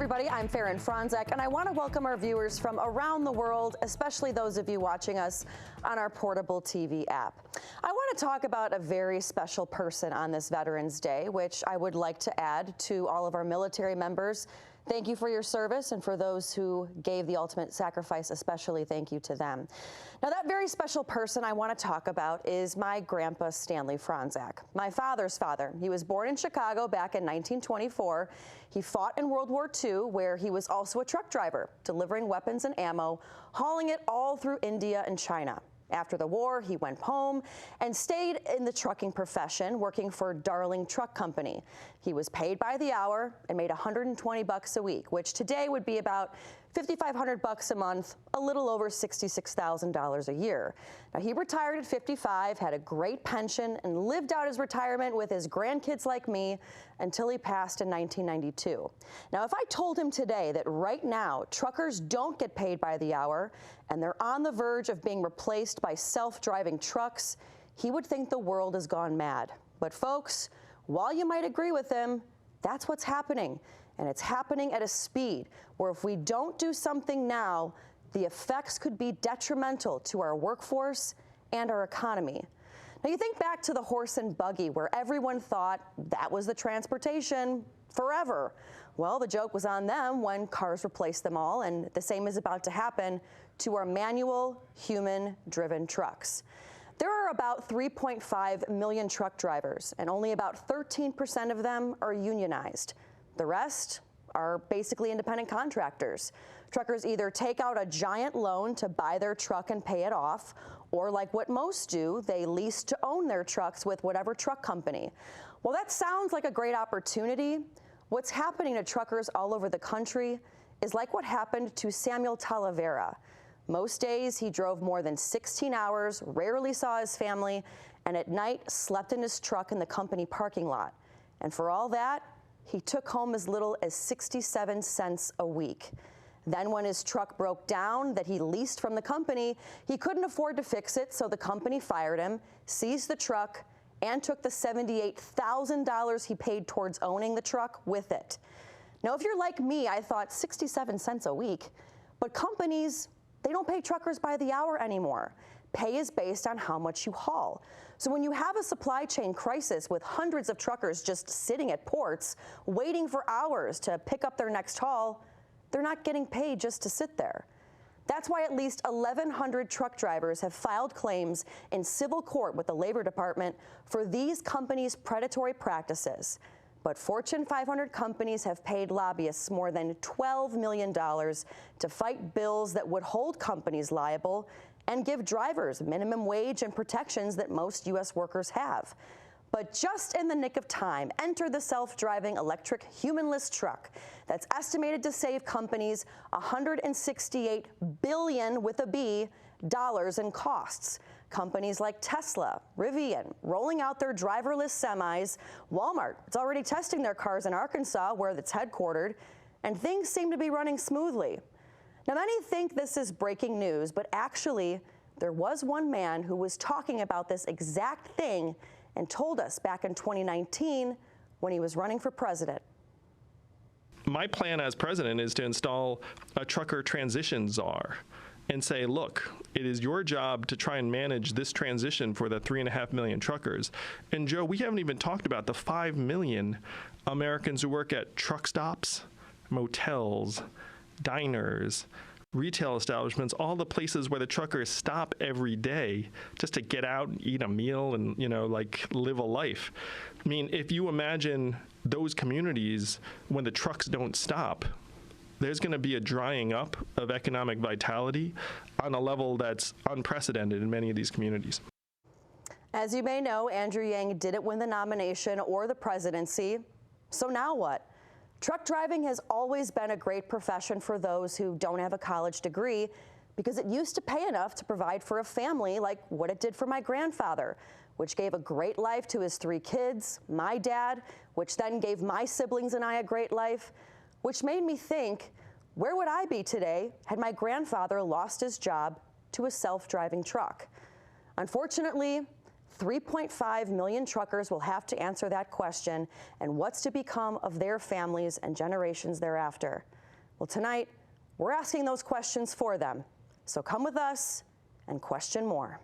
everybody, I'm Farron Franzek, and I want to welcome our viewers from around the world, especially those of you watching us on our portable TV app. I want to talk about a very special person on this Veterans Day, which I would like to add to all of our military members. Thank you for your service, and for those who gave the ultimate sacrifice, especially thank you to them. Now, that very special person I want to talk about is my grandpa, Stanley Franzek, my father's father. He was born in Chicago back in 1924. He fought in World War II, where he was also a truck driver, delivering weapons and ammo, hauling it all through India and China. After the war, he went home and stayed in the trucking profession, working for Darling Truck Company. He was paid by the hour and made $120 a week, which today would be about $5,500 a month, a little over $66,000 a year. Now, he retired at 55, had a great pension, and lived out his retirement with his grandkids like me until he passed in 1992. Now, if I told him today that right now truckers don't get paid by the hour and they're on the verge of being replaced by self-driving trucks, he would think the world has gone mad. But folks, while you might agree with him, that's what's happening. And it's happening at a speed where if we don't do something now, the effects could be detrimental to our workforce and our economy. Now, you think back to the horse and buggy, where everyone thought that was the transportation forever. Well, the joke was on them when cars replaced them all, and the same is about to happen to our manual, human-driven trucks. There are about 3.5 million truck drivers, and only about 13% of them are unionized. The rest are basically independent contractors. Truckers either take out a giant loan to buy their truck and pay it off, or like what most do, they lease to own their trucks with whatever truck company. Well, that sounds like a great opportunity. What's happening to truckers all over the country is like what happened to Samuel Talavera. Most days he drove more than 16 hours, rarely saw his family, and at night slept in his truck in the company parking lot. And for all that, he took home as little as 67 cents a week. Then when his truck broke down that he leased from the company, he couldn't afford to fix it, so the company fired him, seized the truck, and took the $78,000 he paid towards owning the truck with it. Now, if you're like me, I thought 67 cents a week, but companies, they don't pay truckers by the hour anymore. Pay is based on how much you haul. So when you have a supply chain crisis with hundreds of truckers just sitting at ports, waiting for hours to pick up their next haul, they're not getting paid just to sit there. That's why at least 1,100 truck drivers have filed claims in civil court with the Labor Department for these companies' predatory practices. But Fortune 500 companies have paid lobbyists more than $12 million to fight bills that would hold companies liable and give drivers minimum wage and protections that most U.S. workers have. But just in the nick of time, enter the self-driving electric humanless truck that's estimated to save companies $168 billion with a B dollars in costs. Companies like Tesla, Rivian, rolling out their driverless semis. Walmart, it's already testing their cars in Arkansas, where it's headquartered, and things seem to be running smoothly. Now, many think this is breaking news, but actually, there was one man who was talking about this exact thing and told us back in 2019 when he was running for president. My plan as president is to install a trucker transition czar and say, look, it is your job to try and manage this transition for the 3.5 million truckers. And Joe, we haven't even talked about the 5 million Americans who work at truck stops, motels, diners, retail establishments, all the places where the truckers stop every day just to get out and eat a meal and, like live a life. I mean, if you imagine those communities when the trucks don't stop, there's going to be a drying up of economic vitality on a level that's unprecedented in many of these communities. As you may know, Andrew Yang didn't win the nomination or the presidency. So now what? Truck driving has always been a great profession for those who don't have a college degree because it used to pay enough to provide for a family like what it did for my grandfather, which gave a great life to his 3 kids, my dad, which then gave my siblings and I a great life, which made me think, where would I be today had my grandfather lost his job to a self-driving truck? Unfortunately, 3.5 million truckers will have to answer that question, and what's to become of their families and generations thereafter? Well, tonight, we're asking those questions for them. So come with us and question more.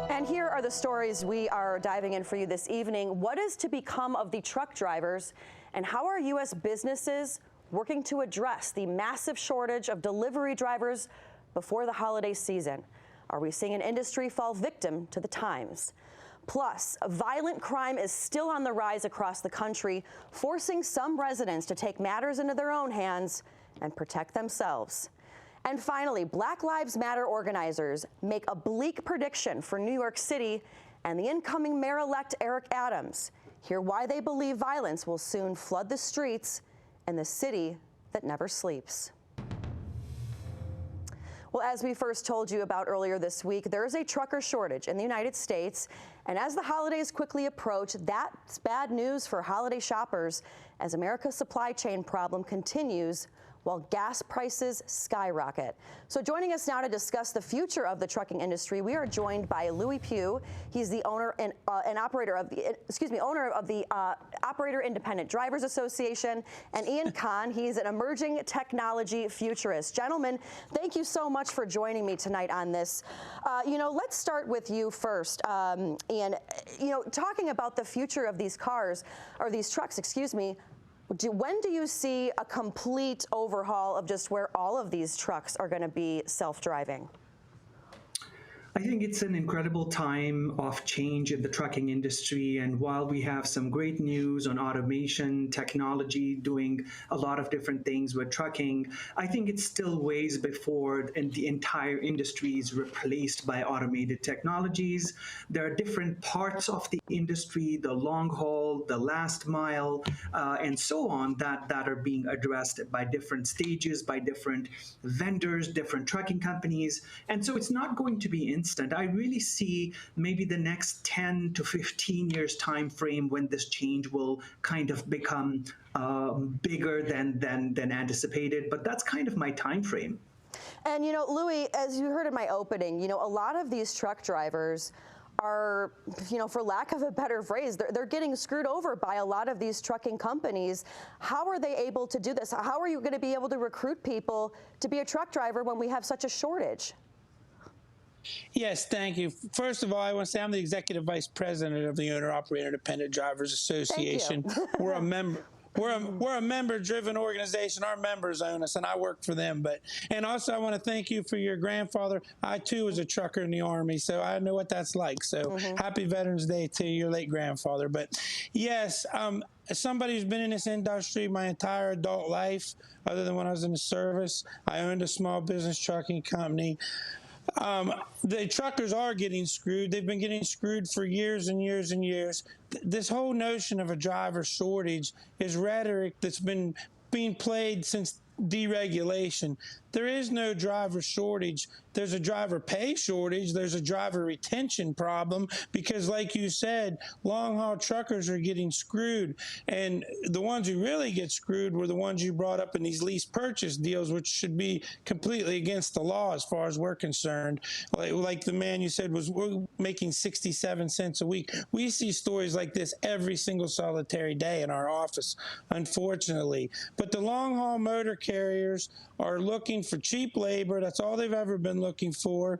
And here are the stories we are diving in for you this evening. What is to become of the truck drivers, and how are U.S. businesses working to address the massive shortage of delivery drivers before the holiday season? Are we seeing an industry fall victim to the times? Plus, violent crime is still on the rise across the country, forcing some residents to take matters into their own hands and protect themselves. And finally, Black Lives Matter organizers make a bleak prediction for New York City and the incoming mayor-elect Eric Adams. Hear why they believe violence will soon flood the streets in the city that never sleeps. Well, as we first told you about earlier this week, there is a trucker shortage in the United States. And as the holidays quickly approach, that's bad news for holiday shoppers as America's supply chain problem continues while gas prices skyrocket. So joining us now to discuss the future of the trucking industry, we are joined by Louis Pugh. He's the owner and operator of the Operator Independent Drivers Association, and Ian Kahn. He's an emerging technology futurist. Gentlemen, thank you so much for joining me tonight on this. Let's start with you first, Ian. Talking about the future of these cars, or these trucks, excuse me. When do you see a complete overhaul of just where all of these trucks are going to be self-driving? I think it's an incredible time of change in the trucking industry. And while we have some great news on automation, technology, doing a lot of different things with trucking, I think it's still ways before the entire industry is replaced by automated technologies. There are different parts of the industry, the long haul, the last mile, and so on, that are being addressed by different stages, by different vendors, different trucking companies. And so it's not going to be instant. I really see maybe the next 10 to 15 years time frame when this change will kind of become bigger than anticipated, but that's kind of my time frame. And Louis, as you heard in my opening, a lot of these truck drivers are, for lack of a better phrase, they're getting screwed over by a lot of these trucking companies. How are they able to do this? How are you going to be able to recruit people to be a truck driver when we have such a shortage? Yes, thank you. First of all, I want to say I'm the executive vice president of the Owner-Operator Independent Drivers Association. We're a member. We're a member-driven organization. Our members own us, and I work for them. And also, I want to thank you for your grandfather. I too was a trucker in the Army, so I know what that's like. So happy Veterans Day to your late grandfather. But yes, as somebody who's been in this industry my entire adult life, other than when I was in the service, I owned a small business trucking company. The truckers are getting screwed. They've been getting screwed for years and years and years. This whole notion of a driver shortage is rhetoric that's been being played since deregulation. There is no driver shortage. There's a driver pay shortage. There's a driver retention problem because, like you said, long-haul truckers are getting screwed. And the ones who really get screwed were the ones you brought up in these lease purchase deals, which should be completely against the law as far as we're concerned. Like the man you said was making 67 cents a week. We see stories like this every single solitary day in our office, unfortunately. But the long-haul motor carriers are looking for cheap labor. That's all they've ever been looking for.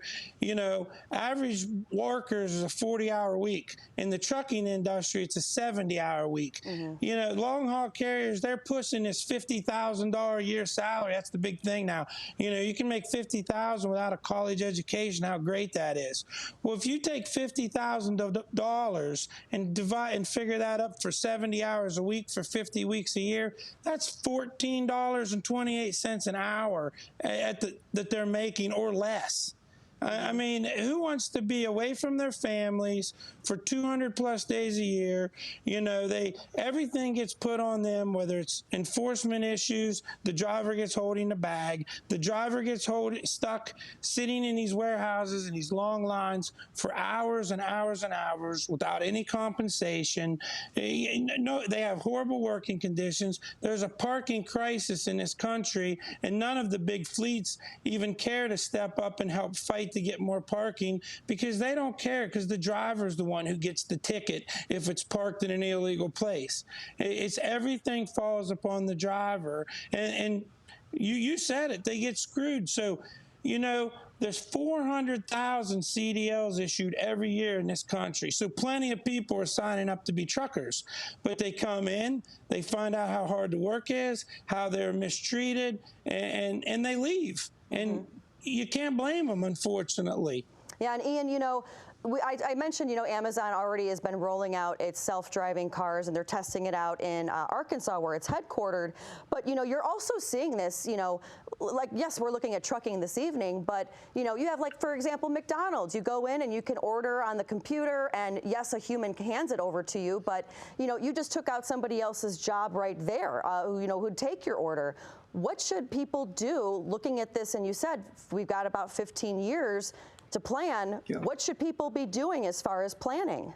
Average workers is a 40-hour week. In the trucking industry, it's a 70-hour week. Long-haul carriers, they're pushing this $50,000 a year salary. That's the big thing now. You can make $50,000 without a college education. How great that is. Well, if you take $50,000 and divide and figure that up for 70 hours a week for 50 weeks a year, that's $14.28 an hour that they're making, or less. I mean, who wants to be away from their families for 200 plus days a year? You know, everything gets put on them, whether it's enforcement issues, the driver gets holding the bag, the driver gets stuck sitting in these warehouses in these long lines for hours and hours and hours without any compensation. No, they have horrible working conditions. There's a parking crisis in this country, and none of the big fleets even care to step up and help fight to get more parking, because they don't care, because the driver's the one who gets the ticket if it's parked in an illegal place. It's everything falls upon the driver, and you said it, they get screwed. So, you know, there's 400,000 CDLs issued every year in this country. So plenty of people are signing up to be truckers. But they come in, they find out how hard the work is, how they're mistreated, and they leave. And you can't blame them, unfortunately. Yeah, and Ian, you know, I mentioned, you know, Amazon already has been rolling out its self-driving cars, and they're testing it out in Arkansas, where it's headquartered. But, you know, you're also seeing this, you know, like, yes, we're looking at trucking this evening, but, you know, you have, like, for example, McDonald's. You go in and you can order on the computer, and yes, a human hands it over to you, but, you know, you just took out somebody else's job right there, you know, who'd take your order. What should people do looking at this? And you said we've got about 15 years to plan. Yeah. What should people be doing as far as planning?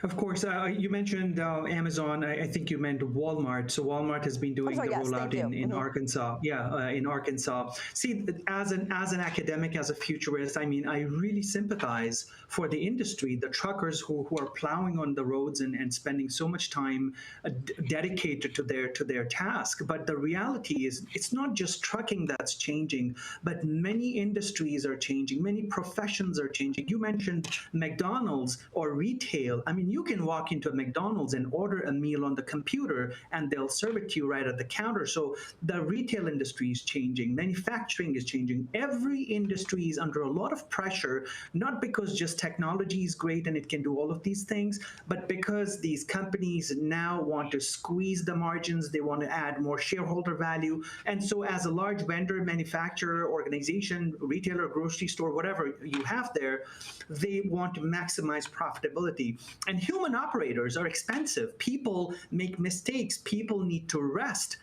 Of course, you mentioned Amazon. I think you meant Walmart. So Walmart has been doing the rollout in Arkansas. Yeah, in Arkansas. See, as an academic, as a futurist, I mean, I really sympathize for the industry, the truckers who are plowing on the roads and spending so much time dedicated to their task. But the reality is, it's not just trucking that's changing, but many industries are changing. Many professions are changing. You mentioned McDonald's or retail. I mean, you can walk into a McDonald's and order a meal on the computer, and they'll serve it to you right at the counter. So the retail industry is changing. Manufacturing is changing. Every industry is under a lot of pressure, not because just technology is great and it can do all of these things, but because these companies now want to squeeze the margins. They want to add more shareholder value. And so as a large vendor, manufacturer, organization, retailer, grocery store, whatever you have there, they want to maximize profitability. And human operators are expensive. People make mistakes. People need to rest.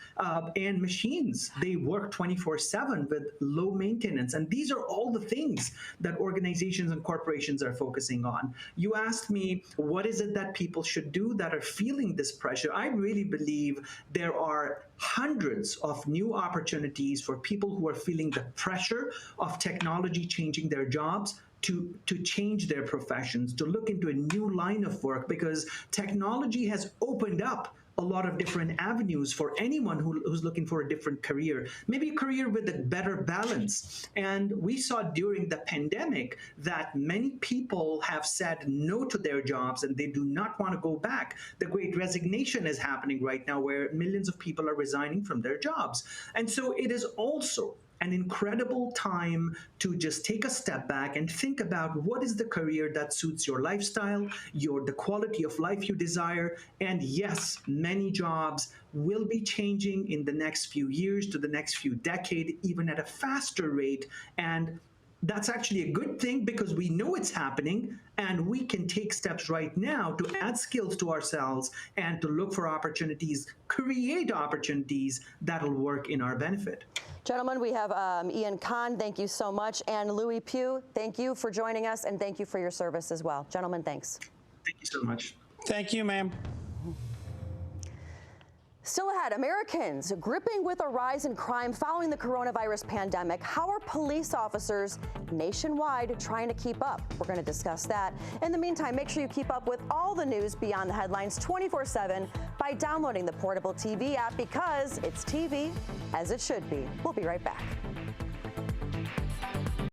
And machines, they work 24/7 with low maintenance. And these are all the things that organizations and corporations are focusing on. You asked me, what is it that people should do that are feeling this pressure? I really believe there are hundreds of new opportunities for people who are feeling the pressure of technology changing their jobs, to change their professions, to look into a new line of work, because technology has opened up a lot of different avenues for anyone who's looking for a different career, maybe a career with a better balance. And we saw during the pandemic that many people have said no to their jobs and they do not want to go back. The great resignation is happening right now, where millions of people are resigning from their jobs. And so it is also an incredible time to just take a step back and think about what is the career that suits your lifestyle, the quality of life you desire. And yes, many jobs will be changing in the next few years to the next few decades, even at a faster rate. And that's actually a good thing, because we know it's happening, and we can take steps right now to add skills to ourselves and to look for opportunities, create opportunities that'll work in our benefit. Gentlemen, we have Ian Kahn, thank you so much, and Louis Pugh, thank you for joining us, and thank you for your service as well. Gentlemen, thanks. Thank you so much. Thank you, ma'am. Still ahead, Americans gripping with a rise in crime following the coronavirus pandemic. How are police officers nationwide trying to keep up? We're going to discuss that. In the meantime, make sure you keep up with all the news beyond the headlines 24/7 by downloading the Portable TV app, because it's TV as it should be. We'll be right back.